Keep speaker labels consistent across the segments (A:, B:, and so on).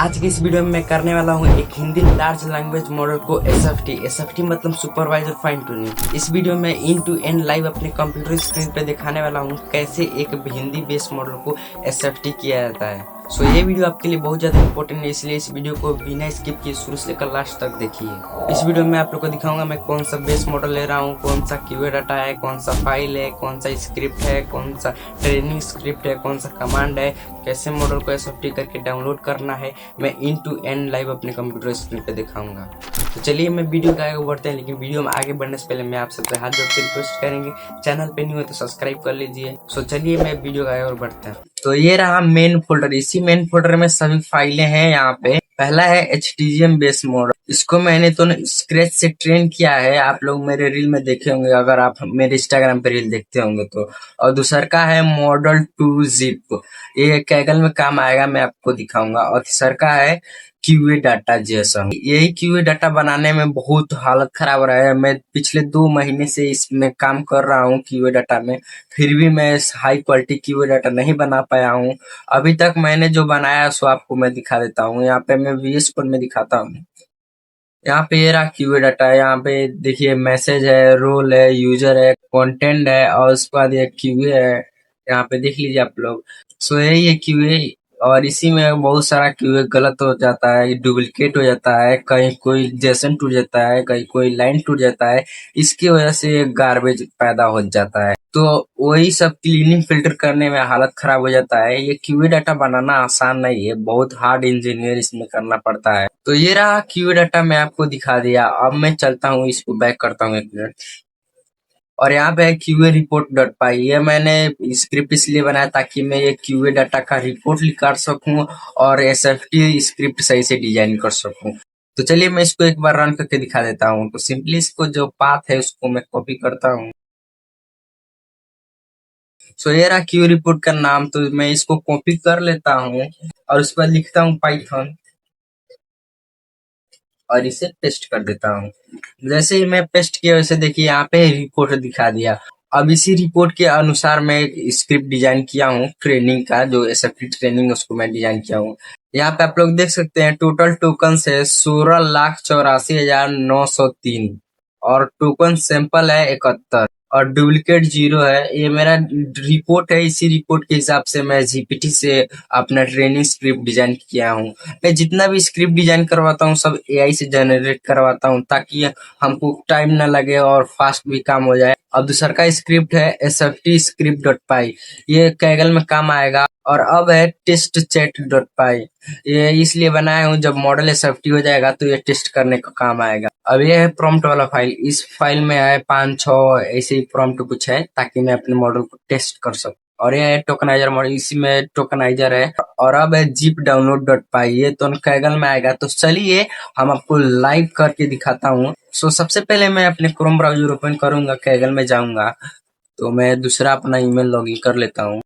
A: आज की इस वीडियो में मैं करने वाला हूँ एक हिंदी लार्ज लैंग्वेज मॉडल को एसएफटी मतलब सुपरवाइजर फाइन ट्यूनिंग। इस वीडियो में इन टू एंड लाइव अपने कंप्यूटर स्क्रीन पे दिखाने वाला हूँ कैसे एक हिंदी बेस्ड मॉडल को एसएफटी किया जाता है। सो ये वीडियो आपके लिए बहुत ज्यादा इंपॉर्टेंट है, इसलिए इस वीडियो को बिना स्किप किए शुरू से लेकर लास्ट तक देखिए। इस वीडियो में आप लोग को दिखाऊंगा मैं कौन सा बेस मॉडल ले रहा हूँ, कौन सा कीवर्ड डाटा है, कौन सा फाइल है, कौन सा स्क्रिप्ट है, कौन सा ट्रेनिंग स्क्रिप्ट है, कौन सा कमांड है, कैसे मॉडल को एसएफटी करके डाउनलोड करना है, मैं इन टू एंड लाइव अपने कंप्यूटर स्क्रीन पे दिखाऊंगा। तो चलिए मैं वीडियो का आगे बढ़ते हैं, लेकिन वीडियो में आगे बढ़ने से पहले मैं आप सबसे हाथ जोड़ के रिक्वेस्ट करेंगे, चैनल पे नहीं हो तो सब्सक्राइब कर लीजिए। सो चलिए मैं वीडियो का आगे और बढ़ते हैं। तो ये रहा मेन फोल्डर, इसी मेन फोल्डर में सभी फाइलें हैं। यहाँ पे पहला है HTGM बेस मॉडल, इसको मैंने तो स्क्रैच से ट्रेन किया है, आप लोग मेरे रील में देखे होंगे अगर आप मेरे इंस्टाग्राम पे रील देखते होंगे तो। और दूसरा का है मॉडल 2 जिप, ये कैगल में काम आएगा, मैं आपको दिखाऊंगा। और तीसरा का है क्यूए डाटा जेसन, यही क्यूए डाटा बनाने में बहुत हालत खराब हो रहा है। मैं पिछले 2 महीने से इसमें काम कर रहा हूँ क्यूए डाटा में, फिर भी मैं हाई क्वालिटी क्यूए डाटा नहीं बना पाया हूँ अभी तक। मैंने जो बनाया सो आपको मैं दिखा देता हूँ। यहाँ पे मैं VS कोड में दिखाता हूँ। यहाँ पे ये रहा क्यूए डाटा है, यहाँ पे देखिए मैसेज है, रोल है, यूजर है, कंटेंट है, और उसके बाद ये क्यूए है, यहाँ पे देख लीजिए आप लोग। सो यही है क्यूए। और इसी में बहुत सारा क्यूए गलत हो जाता है, डुप्लीकेट हो जाता है, कहीं कोई जेसन टूट जाता है, कहीं कोई लाइन टूट जाता है, इसकी वजह से गार्बेज पैदा हो जाता है। तो वही सब क्लीनिंग फिल्टर करने में हालत खराब हो जाता है। ये क्यूए डाटा बनाना आसान नहीं है, बहुत हार्ड इंजीनियर इसमें करना पड़ता है। तो ये रहा क्यूए डाटा, मैं आपको दिखा दिया। अब मैं चलता हूँ, इसको बैक करता हूँ 1 मिनट। और यहाँ पे है क्यूए रिपोर्ट डॉट पाई, ये मैंने स्क्रिप्ट इसलिए बनाया ताकि मैं ये क्यूए डाटा का रिपोर्ट निकाल सकूं और एसएफटी स्क्रिप्ट सही से डिजाइन कर सकूं। तो चलिए मैं इसको एक बार रन करके दिखा देता हूँ। तो सिंपली इसको जो पाथ है उसको मैं कॉपी करता हूँ। सो ये रहा क्यू रिपोर्ट का नाम, तो मैं इसको कॉपी कर लेता हूँ और उस पर लिखता हूँ पाइथन और इसे पेस्ट कर देता हूँ। जैसे ही मैं पेस्ट किया वैसे देखिए यहाँ पे रिपोर्ट दिखा दिया। अब इसी रिपोर्ट के अनुसार मैं एक स्क्रिप्ट डिजाइन किया हूँ ट्रेनिंग का, जो एसएफटी ट्रेनिंग उसको मैं डिजाइन किया हूँ। यहाँ पे आप लोग देख सकते हैं टोटल टोकन है 16,84,903 और टोकन सैंपल है 71 और डुप्लीकेट 0 है। ये मेरा रिपोर्ट है, इसी रिपोर्ट के हिसाब से मैं जीपीटी से अपना ट्रेनिंग स्क्रिप्ट डिजाइन किया हूँ। मैं जितना भी स्क्रिप्ट डिजाइन करवाता हूँ सब एआई से जनरेट करवाता हूँ ताकि हमको टाइम ना लगे और फास्ट भी काम हो जाए। अब दूसरा का स्क्रिप्ट है एसएफटी स्क्रिप्ट डॉट पाई, ये कैगल में काम आएगा। और अब है टेस्ट चैट डॉट पाई, ये इसलिए बनाया हूँ जब मॉडल एसएफटी हो जाएगा तो ये टेस्ट करने का काम आएगा। अब ये है प्रॉम्प्ट वाला फाइल, इस फाइल में है 5-6 ऐसे ही प्रॉम्प्ट कुछ है ताकि मैं अपने मॉडल को टेस्ट कर सकूं। और ये है टोकनाइजर मॉडल, इसी में टोकनाइजर है। और अब है जिप डाउनलोड डॉट पाई, ये तो कैगल में आएगा। तो चलिए हम आपको लाइव करके दिखाता हूँ। सो सबसे पहले मैं अपने क्रोम ब्राउजर ओपन करूंगा, कैगल में जाऊंगा, तो मैं दूसरा अपना ईमेल लॉगिन कर लेता हूँ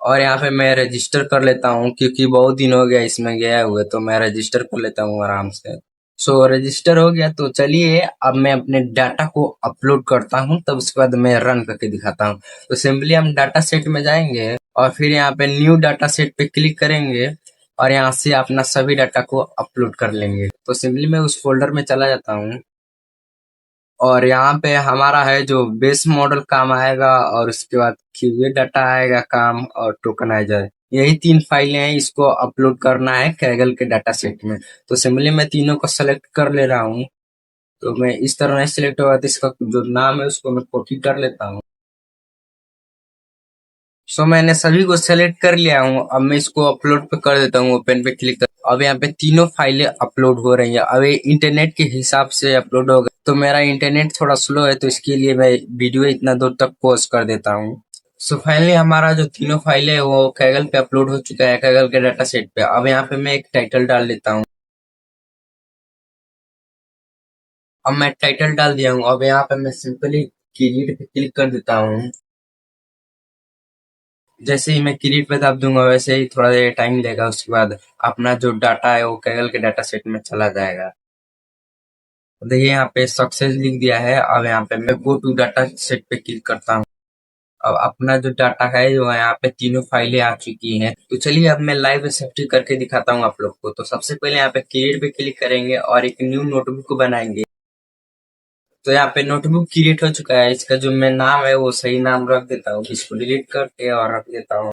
A: और यहाँ पे मैं रजिस्टर कर लेता हूँ क्योंकि बहुत दिन हो गया इसमें गया हुए, तो मैं रजिस्टर कर लेता हूँ आराम से। सो रजिस्टर हो गया, तो चलिए अब मैं अपने डाटा को अपलोड करता हूँ, तब उसके बाद मैं रन करके दिखाता हूँ। तो सिंपली हम डाटा सेट में जाएंगे और फिर यहाँ पे न्यू डाटा सेट पे क्लिक करेंगे और यहाँ से अपना सभी डाटा को अपलोड कर लेंगे। तो सिंपली मैं उस फोल्डर में चला जाता हूँ और यहाँ पे हमारा है जो बेस मॉडल काम आएगा और उसके बाद क्यूए डाटा आएगा काम और टोकनाइजर, यही 3 फाइलें हैं, इसको अपलोड करना है कैगल के डाटा सेट में। तो सिंपली मैं तीनों को सेलेक्ट कर ले रहा हूँ। तो मैं इस तरह नहीं सिलेक्ट होगा तो इसका जो नाम है उसको मैं कॉपी कर लेता हूँ। सो मैंने सभी को सेलेक्ट कर लिया हूँ। अब मैं इसको अपलोड पे कर देता हूँ, ओपन पे क्लिक कर। अब यहाँ पे तीनों फाइलें अपलोड हो रही है। अब ये इंटरनेट के हिसाब से अपलोड होगा, तो मेरा इंटरनेट थोड़ा स्लो है तो इसके लिए मैं वीडियो इतना दूर तक पॉज कर देता हूँ। सो फाइनली हमारा जो तीनों फाइलें है वो कैगल पे अपलोड हो चुका है, कैगल के डाटा सेट पे। अब यहाँ पे मैं एक टाइटल डाल देता हूँ। अब मैं टाइटल डाल दिया हूँ। अब यहाँ पे मैं सिंपली क्रिएट पे क्लिक कर देता हूँ। जैसे ही मैं क्रिएट पे दाब दूंगा वैसे ही थोड़ा देर टाइम लेगा, उसके बाद अपना जो डाटा है वो कैगल के डाटा सेट में चला जाएगा। देखिए यहाँ पे सक्सेस लिख दिया है। अब यहाँ पे मैं गो टू डाटा सेट पे क्लिक करता हूँ। अब अपना जो डाटा है जो यहाँ पे तीनों फाइलें आ चुकी हैं। तो चलिए अब मैं लाइव सेफ्टी करके दिखाता हूँ आप लोग को। तो सबसे पहले यहाँ पे क्रिएट पे क्लिक करेंगे और एक न्यू नोटबुक बनाएंगे। तो यहाँ पे नोटबुक क्रिएट हो चुका है। इसका जो मैं नाम है वो सही नाम रख देता हूँ। इसको डिलीट करके और रख देता हूँ।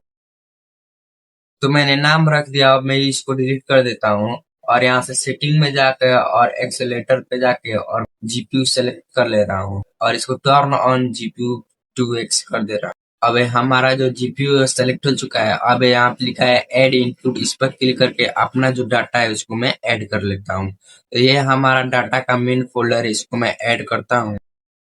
A: तो मैंने नाम रख दिया। अब मैं इसको डिलीट कर देता हूँ और यहाँ से सेटिंग में जाकर और एक्सेलेटर पे जाके और जीपीयू सेलेक्ट कर ले रहा हूँ और इसको टर्न ऑन जीपीयू 2x कर दे रहा हूँ। अब हमारा जो जीपीयू सेलेक्ट हो चुका है। अब यहाँ पे लिखा है ऐड इनपुट। इस पर क्लिक करके अपना जो डाटा है उसको मैं ऐड कर लेता हूँ। तो ये हमारा डाटा का मेन फोल्डर है। इसको मैं ऐड करता हूँ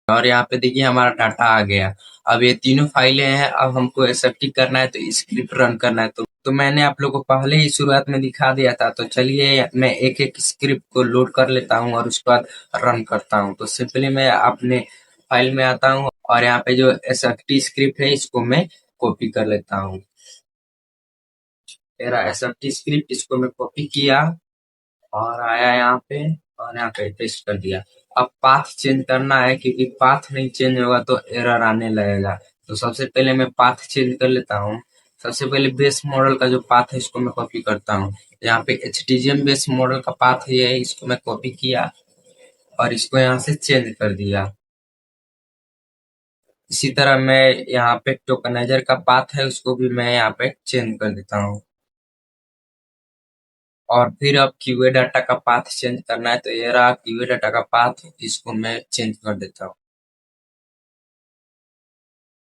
A: और यहाँ पे देखिए हमारा डाटा आ गया। अब ये तीनों फाइलें हैं। अब हमको एक्सेप्ट करना है तो स्क्रिप्ट रन करना है। तो मैंने आप लोग को पहले ही शुरुआत में दिखा दिया था। तो चलिए मैं एक एक स्क्रिप्ट को लोड कर लेता हूँ और उसके बाद रन करता हूँ। तो सिंपली मैं अपने फाइल में आता हूँ और यहाँ पे जो एसएफटी स्क्रिप्ट है इसको मैं कॉपी कर लेता हूँ। मेरा एसएफटी स्क्रिप्ट इसको मैं कॉपी किया और आया यहाँ पे और यहाँ पे पेस्ट कर दिया। अब पाथ चेंज करना है क्योंकि पाथ नहीं चेंज होगा तो एरर आने लगेगा। तो सबसे पहले मैं पाथ चेंज कर लेता हूँ। सबसे पहले बेस मॉडल का जो पाथ है इसको मैं कॉपी करता हूँ। यहाँ पे HTGM बेस मॉडल का पाथ ये है। इसको मैं कॉपी किया और इसको यहाँ से चेंज कर दिया। इसी तरह मैं यहाँ पे टोकनाइजर का पाथ है उसको भी मैं यहाँ पे चेंज कर देता हूँ। और फिर अब क्यूए डाटा का पाथ चेंज करना है। तो ये रहा क्यूए डाटा का पाथ। इसको मैं चेंज कर देता हूँ।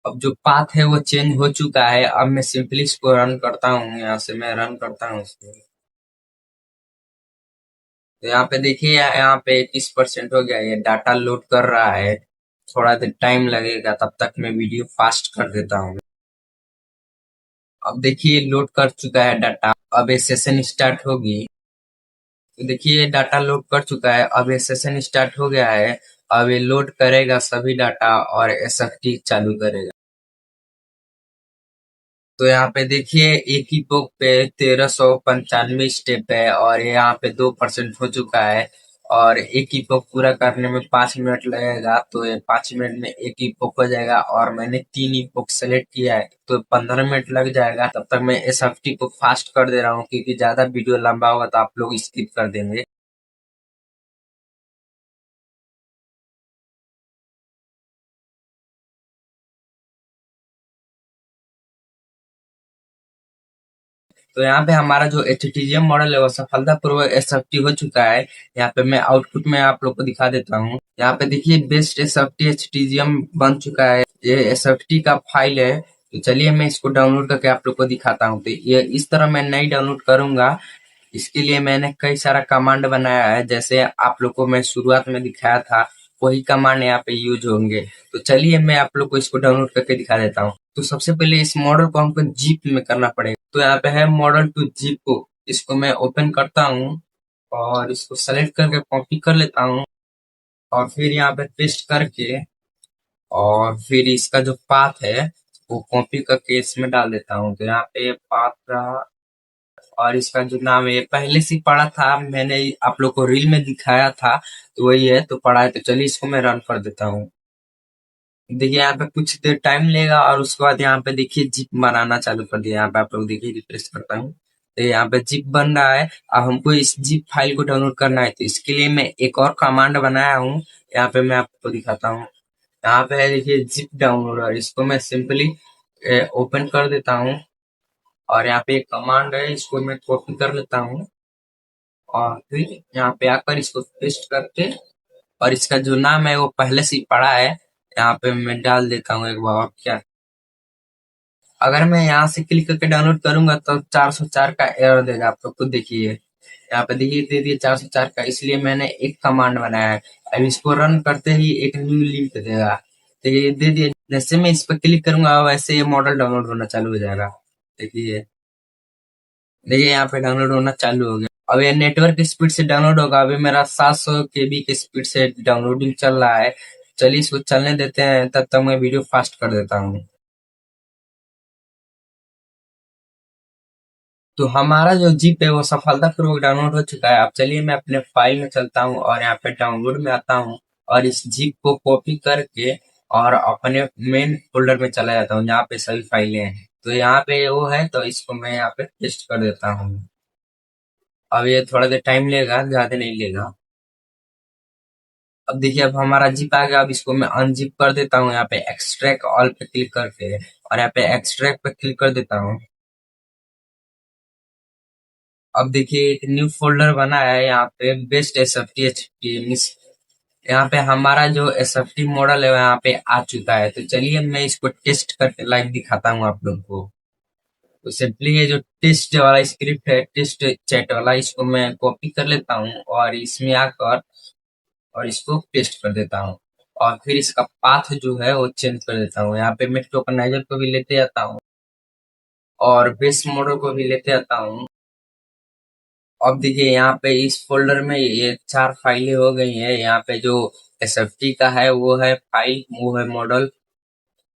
A: अब जो पाथ है वो चेंज हो चुका है। अब मैं सिंपली इसको रन करता हूँ। यहाँ से मैं रन करता हूँ इसको। तो यहाँ पे देखिए यहाँ पे 21% हो गया। ये डाटा लोड कर रहा है। थोड़ा देर टाइम लगेगा। तब तक मैं वीडियो फास्ट कर देता हूँ। अब देखिए लोड कर चुका है डाटा। अब ये सेशन स्टार्ट होगी। तो देखिए डाटा लोड कर चुका है। अब ये सेशन स्टार्ट हो गया है। अब ये लोड करेगा सभी डाटा और एसएफटी चालू करेगा। तो यहाँ पे देखिए एक ही बुक पे 1395 स्टेप है और यहाँ पे 2% हो चुका है। और एक ही बुक पूरा करने में 5 मिनट लगेगा। तो ये 5 मिनट में एक ही बुक हो जाएगा और मैंने 3 ही बुक सेलेक्ट किया है तो 15 मिनट लग जाएगा। तब तक मैं एसएफटी को फास्ट कर दे रहा हूँ क्योंकि ज्यादा वीडियो लंबा होगा तो आप लोग स्किप कर देंगे। तो यहाँ पे हमारा जो एचटीजीएम मॉडल है वो सफलतापूर्वक एसएफटी हो चुका है। यहाँ पे मैं आउटपुट में आप लोग को दिखा देता हूँ। यहाँ पे देखिए बेस्ट एसएफटी एचटीजीएम बन चुका है। ये एसएफटी का फाइल है। तो चलिए मैं इसको डाउनलोड करके आप लोग को दिखाता हूँ। तो ये इस तरह मैं नहीं डाउनलोड करूंगा। इसके लिए मैंने कई सारा कमांड बनाया है। जैसे आप लोग को मैं शुरुआत में दिखाया था वही कमांड यहाँ पे यूज होंगे। तो चलिए मैं आप लोग को इसको डाउनलोड करके दिखा देता हूँ। तो सबसे पहले इस मॉडल को हमको जीप में करना पड़ेगा। तो यहाँ पे है मॉडल टू जीप को। इसको मैं ओपन करता हूँ और इसको सेलेक्ट करके कॉपी कर लेता हूँ और फिर यहाँ पे पेस्ट करके और फिर इसका जो पाथ है वो कॉपी करके इसमें डाल देता हूँ। तो यहाँ पे पाथ रहा और इसका जो नाम है पहले से ही पढ़ा था। मैंने आप लोग को रील में दिखाया था तो वही है। तो पढ़ा है तो चलिए इसको मैं रन कर देता हूँ। देखिए यहाँ पे कुछ देर टाइम लेगा और उसके बाद यहाँ पे देखिए जिप बनाना चालू कर दिया। यहाँ पे आप लोग देखिए रिफ्रेश करता हूँ तो यहाँ पे जिप बन रहा है। अब हमको इस जिप फाइल को डाउनलोड करना है तो इसके लिए मैं एक और कमांड बनाया हूँ। यहाँ पे मैं आपको दिखाता हूँ। यहाँ पे है देखिए जिप डाउनलोडर। इसको मैं सिंपली ओपन कर देता हूँ और यहाँ पे एक कमांड है इसको मैं कॉपी कर लेता हूँ और फिर यहाँ पे आकर इसको पेस्ट करके और इसका जो नाम है वो पहले से ही पड़ा है। यहाँ पे मैं डाल देता हूँ एक बार। और क्या अगर मैं यहाँ से क्लिक करके डाउनलोड करूंगा तो 404 का एरर देगा। आप लोग खुद देखिए यहाँ पे देखिए दे दिए 404 का। इसलिए मैंने एक कमांड बनाया है। अब इसको रन करते ही एक न्यू लिंक देगा। तो ये दे दिए। जैसे मैं इस पर क्लिक करूंगा वैसे ये मॉडल डाउनलोड होना चालू हो जाएगा। देखिए देखिए यहाँ पे डाउनलोड होना चालू हो गया। अब ये नेटवर्क स्पीड से डाउनलोड होगा। अभी मेरा 700 केबी के स्पीड से डाउनलोडिंग चल रहा है। चलिए इसको चलने देते हैं। तब तक मैं वीडियो फास्ट कर देता हूँ। तो हमारा जो जिप है वो सफलतापूर्वक डाउनलोड हो चुका है। अब चलिए मैं अपने फाइल में चलता हूँ और यहाँ पे डाउनलोड में आता हूँ और इस जिप को कॉपी करके और अपने मेन फोल्डर में चला जाता हूँ जहाँ पे सभी फाइलें हैं। तो यहाँ पे वो है तो इसको मैं यहाँ पे पेस्ट कर देता हूँ। अब ये थोड़ा देर टाइम लेगा, ज्यादा नहीं लेगा। अब देखिए अब हमारा जिप आ गया। अब इसको मैं अनजिप कर देता हूँ यहाँ पे एक्सट्रैक्ट ऑल पे क्लिक करके, और यहाँ पे एक्सट्रैक्ट पे क्लिक कर देता हूँ। अब देखिए एक न्यू फोल्डर बना है यहाँ पे best S F T H T. यहाँ पे हमारा जो एस एफ टी मॉडल है यहाँ पे आ चुका है। तो चलिए मैं इसको टेस्ट करके लाइव दिखाता हूँ आप लोग को। तो सिंपली ये जो टेस्ट वाला स्क्रिप्ट है, टेस्ट चैट वाला, इसको मैं कॉपी कर लेता हूँ और इसमें आकर और इसको पेस्ट कर देता हूँ। और फिर इसका पाथ जो है वो चेंज कर देता हूँ। यहाँ पे मैं टोकनाइजर को भी लेते आता हूँ और बेस मॉडल को भी लेते आता हूँ। अब देखिए यहाँ पे इस फोल्डर में ये 4 फाइलें हो गई हैं। यहाँ पे जो एसएफटी का है वो है फाइल, वो है मॉडल,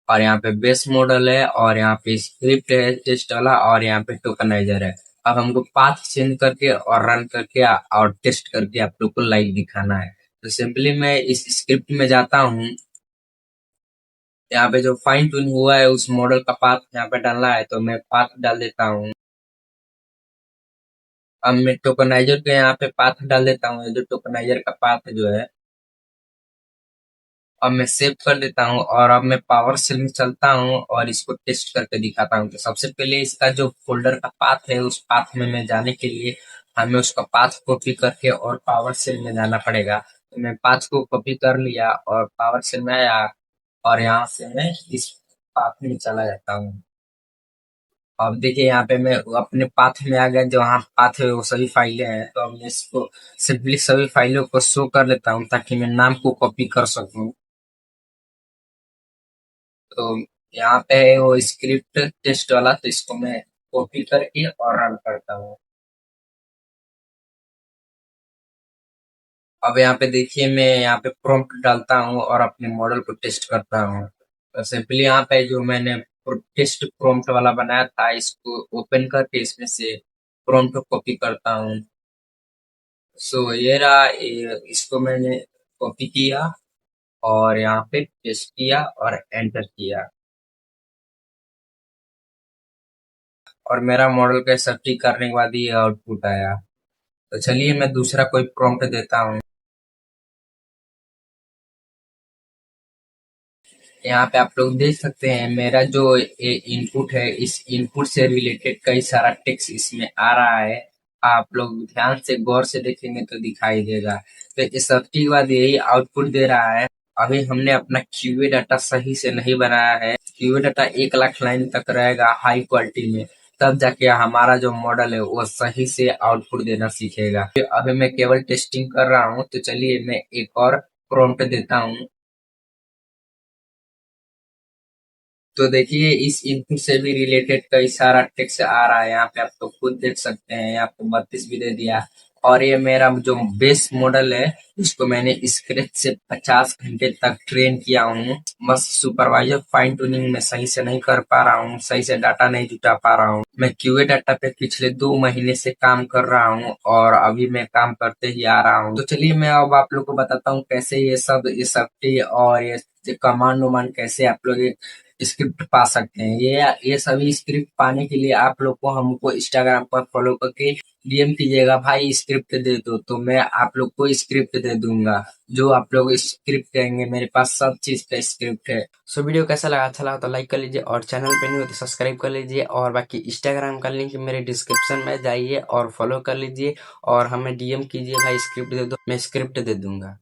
A: और यहाँ पे बेस मॉडल है, और यहाँ पे स्क्रिप्ट है टेस्ट वाला, और यहाँ पे टोकनाइजर है। अब हमको पाथ चेंज करके और रन करके और टेस्ट करके आप लोग को लाइव दिखाना है। तो सिंपली मैं इस स्क्रिप्ट में जाता हूँ। यहाँ पे जो फाइन ट्यून हुआ है उस मॉडल का पाथ यहाँ पे डालना है, तो मैं पाथ डाल देता हूँ। अब मैं टोकनाइजर के यहाँ पे पाथ डाल देता हूँ, जो टोकनाइजर का पाथ जो है। अब मैं सेव कर देता हूँ और अब मैं पावर सेल में चलता हूँ और इसको टेस्ट करके दिखाता हूँ। तो सबसे पहले इसका जो फोल्डर का पाथ है उस पाथ में मैं जाने के लिए हमें उसका पाथ कॉपी करके और पावर सेल में जाना पड़ेगा। तो मैं पाथ को कॉपी कर लिया और पावर सेल में आया, और यहाँ से मैं इस पाथ में चला जाता हूँ। अब देखिए यहाँ पे मैं अपने पाथ में आ गया, जो वहाँ पाथ है वो सभी फाइलें हैं। तो अब मैं इसको सिंपली सभी फाइलों को शो कर लेता हूँ ताकि मैं नाम को कॉपी कर सकूँ। तो यहाँ पे है वो स्क्रिप्ट टेस्ट वाला, तो इसको मैं कॉपी करके और रन करता हूँ। अब यहाँ पे देखिए मैं यहाँ पे प्रॉम्प्ट डालता हूँ और अपने मॉडल को टेस्ट करता हूँ। तो सिंपली यहाँ पे जो मैंने टेस्ट प्रॉम्प्ट वाला बनाया था इसको ओपन करके इसमें से प्रॉम्प्ट को कॉपी करता हूँ। सो ये रहा, इसको मैंने कॉपी किया और यहाँ पे पेस्ट किया और एंटर किया, और मेरा मॉडल का सेटिंग करने के बाद ये आउटपुट आया। तो चलिए मैं दूसरा कोई प्रॉम्प्ट देता हूँ। यहाँ पे आप लोग देख सकते हैं मेरा जो इनपुट है, इस इनपुट से रिलेटेड कई सारा टेक्स्ट इसमें आ रहा है। आप लोग ध्यान से गौर से देखेंगे तो दिखाई देगा। तो इस सब के बाद यही आउटपुट दे रहा है। अभी हमने अपना क्यूए डाटा सही से नहीं बनाया है। क्यूए डाटा 1 लाख लाइन तक रहेगा हाई क्वालिटी में, तब जाके हमारा जो मॉडल है वो सही से आउटपुट देना सीखेगा। अभी मैं केवल टेस्टिंग कर रहा हूँ। तो चलिए मैं एक और प्रॉम्प्ट देता हूँ। तो देखिए इस इनपुट से भी रिलेटेड कई सारा टेक्स्ट आ रहा है। यहाँ पे आप तो खुद देख सकते हैं, यहाँ पे 32 भी दे दिया। और ये मेरा जो बेस मॉडल है उसको मैंने स्क्रैच से 50 घंटे तक ट्रेन किया हूँ। बस सुपरवाइजर फाइन ट्यूनिंग में सही से नहीं कर पा रहा हूँ, सही से डाटा नहीं जुटा पा रहा हूँ। मैं क्यूए डाटा पे पिछले 2 महीने से काम कर रहा हूँ और अभी मैं काम करते ही आ रहा हूँ। तो चलिए मैं अब आप लोग को बताता हूँ कैसे ये सब और ये कमांड वमांड कैसे आप लोग स्क्रिप्ट पा सकते हैं। ये सभी स्क्रिप्ट पाने के लिए आप लोग को हमको इंस्टाग्राम पर फॉलो करके डीएम कीजिएगा, भाई स्क्रिप्ट दे दो, तो मैं आप लोग को स्क्रिप्ट दे दूंगा। जो आप लोग स्क्रिप्ट कहेंगे मेरे पास सब चीज का स्क्रिप्ट है। सो वीडियो कैसा लगा, अच्छा लगा तो लाइक कर लीजिए, और चैनल पे नहीं हो तो सब्सक्राइब कर लीजिए, और बाकी इंस्टाग्राम का लिंक मेरे डिस्क्रिप्शन में जाइए और फॉलो कर लीजिए, और हमें डीएम कीजिए, भाई स्क्रिप्ट दे दो, मैं स्क्रिप्ट दे दूंगा।